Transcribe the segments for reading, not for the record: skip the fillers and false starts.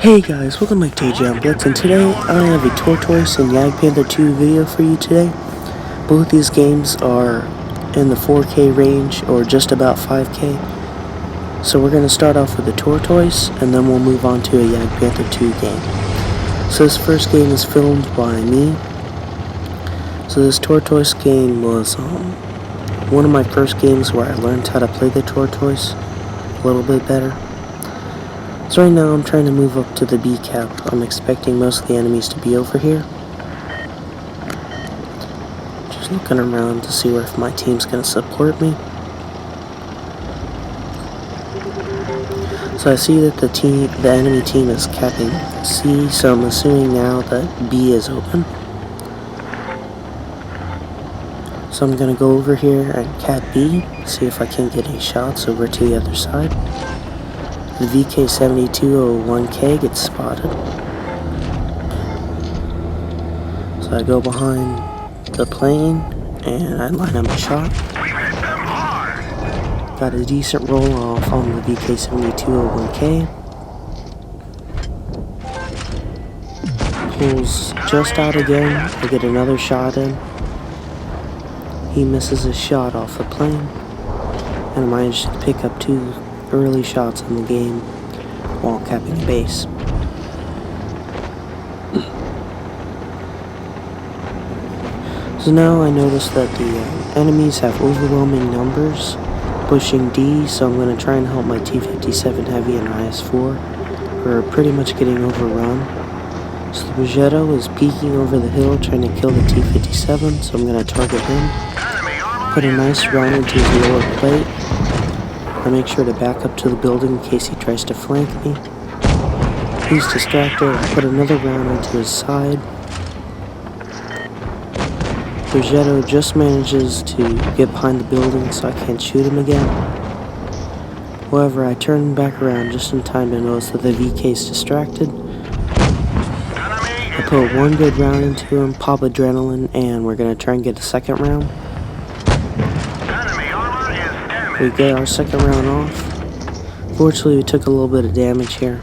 Hey guys, welcome back to Triumphant, and today I have a Tortoise and Panther 2 video for you today. Both these games are in the 4K range, or just about 5K. So we're going to start off with the Tortoise, and then we'll move on to a Panther 2 game. So this first game is filmed by me. So this Tortoise game was one of my first games where I learned how to play the Tortoise a little bit better. So right now I'm trying to move up to the B cap. I'm expecting most of the enemies to be over here. Just looking around to see if my team's going to support me. So I see that the enemy team is capping C, so I'm assuming now that B is open. So I'm going to go over here and cap B, see if I can get any shots over to the other side. The VK7201K gets spotted. So I go behind the plane and I line up a shot. Got a decent roll off on the VK7201K. Pulls just out again. I get another shot in. He misses a shot off the plane. And I managed to pick up 2 early shots in the game while capping base. So now I notice that the enemies have overwhelming numbers pushing D, so I'm going to try and help my T-57 Heavy and IS-4 who are pretty much getting overrun. So the Progetto is peeking over the hill trying to kill the T-57, so I'm going to target him. Put a nice round into his lower plate. I make sure to back up to the building in case he tries to flank me. He's distracted. I put another round into his side. Progetto just manages to get behind the building so I can't shoot him again. However, I turn back around just in time to notice that the VK is distracted. I put 1 good round into him, pop adrenaline, and we're going to try and get a second round. We get our second round off. Fortunately, we took a little bit of damage here.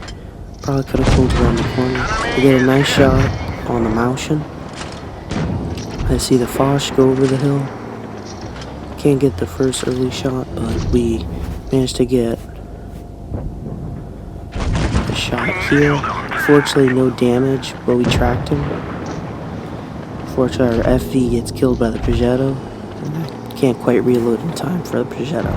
Probably could have pulled around the corner. We get a nice shot on the Moushin. I see the Foch go over the hill. Can't get the first early shot, but we managed to get a shot here. Fortunately, no damage, but we tracked him. Fortunately, our FV gets killed by the Progetto. Can't quite reload in time for the Progetto.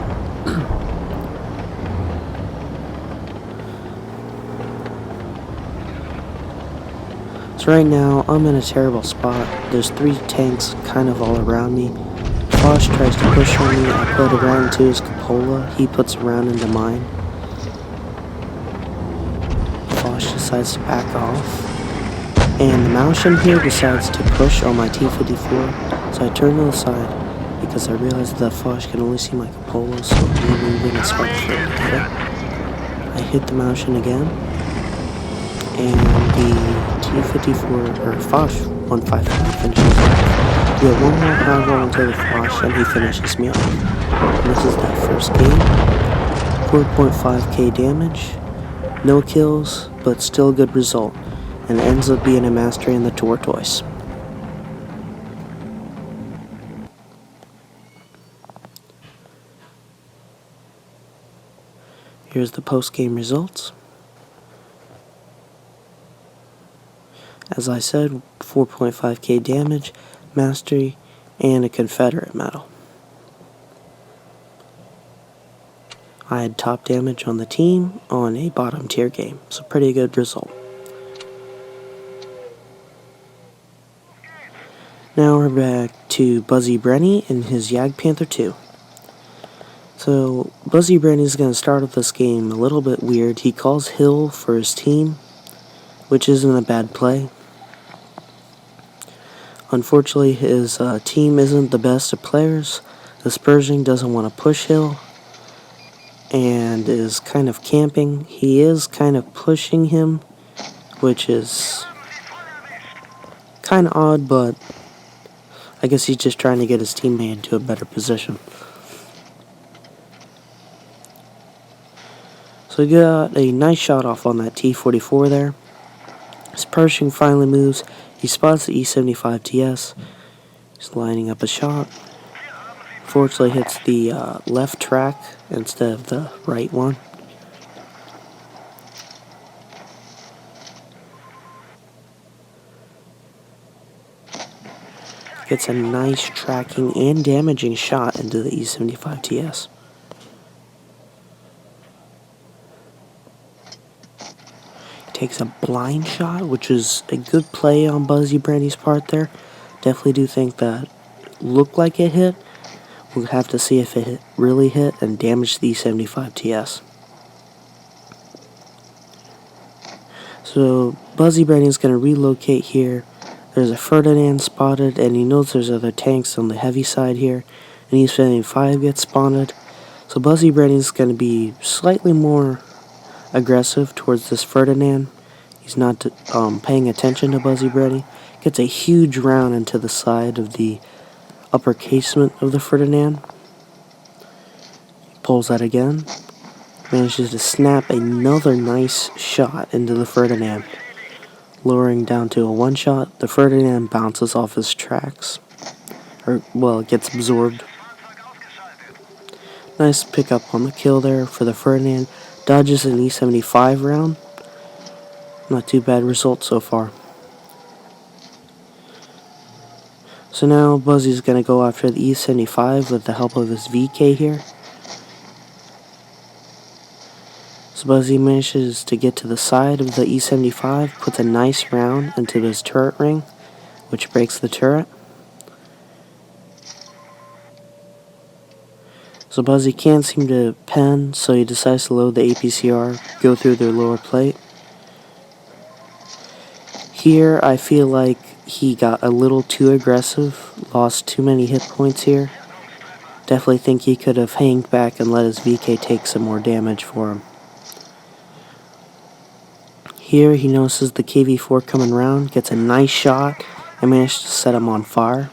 So right now, I'm in a terrible spot. There's 3 tanks kind of all around me. Foch tries to push on me. I put a round into his cupola. He puts a round into mine. Foch decides to back off. And the Moushin here decides to push on my T-54. So I turn to the side, because I realized that Foch can only see my cupola, so I'm moving and start for it to hit it. I hit the Moushin again, and the T-54, or Foch 155 finishes off. We have 1 more high roll into the Foch, and he finishes me off. And this is that first game. 4.5k damage, no kills, but still a good result, and it ends up being a mastery in the Tortoise. Here's the post-game results. As I said, 4.5k damage, mastery, and a Confederate medal. I had top damage on the team on a bottom tier game, so pretty good result. Now we're back to Buzzy Brenny and his Panther 2. So, Buzzy Brenny is going to start off this game a little bit weird. He calls Hill for his team, which isn't a bad play. Unfortunately, his team isn't the best of players. The Spurgeon doesn't want to push Hill and is kind of camping. He is kind of pushing him, which is kind of odd, but I guess he's just trying to get his teammate into a better position. So So he got a nice shot off on that T-44 there. As Pershing finally moves, he spots the E-75 TS. He's lining up a shot. Fortunately hits the left track instead of the right one. Gets a nice tracking and damaging shot into the E-75 TS. Takes a blind shot, which is a good play on Buzzy Brandy's part there. Definitely do think that looked like it hit. We'll have to see if it really hit and damaged the E-75 TS. So Buzzy Brandy's going to relocate here. There's a Ferdinand spotted, and he knows there's other tanks on the heavy side here. And E-75 gets spotted. So Buzzy Brandy's going to be slightly more aggressive towards this Ferdinand. He's not paying attention to Buzzy Brandy. Gets a huge round into the side of the upper casement of the Ferdinand. Pulls that again. Manages to snap another nice shot into the Ferdinand. Lowering down to a one shot, the Ferdinand bounces off his tracks. It gets absorbed. Nice pickup on the kill there for the Ferdinand. Dodges an E-75 round. Not too bad result so far. So now Buzzy's going to go after the E-75 with the help of his VK here. So Buzzy manages to get to the side of the E-75, puts a nice round into his turret ring, which breaks the turret. So Buzzy can't seem to pen, so he decides to load the APCR, go through their lower plate. Here, I feel like he got a little too aggressive, lost too many hit points here. Definitely think he could have hanged back and let his VK take some more damage for him. Here, he notices the KV-4 coming around, gets a nice shot, and manages to set him on fire.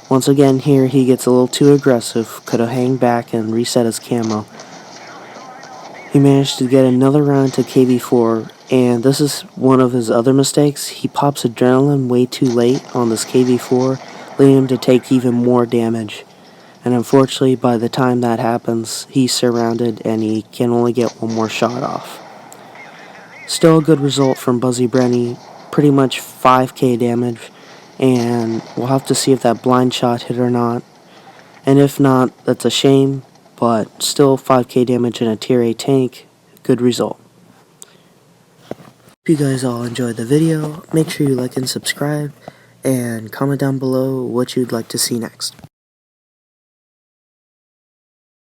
Once again, here he gets a little too aggressive, could have hanged back and reset his camo. He managed to get another round to KV-4, and this is one of his other mistakes. He pops adrenaline way too late on this KV-4, leading him to take even more damage. And unfortunately, by the time that happens, he's surrounded and he can only get one more shot off. Still a good result from Buzzy Brandy, pretty much 5k damage, and we'll have to see if that blind shot hit or not. And if not, that's a shame, but still 5k damage in a tier A tank, good result. If you guys all enjoyed the video, make sure you like and subscribe, and comment down below what you'd like to see next.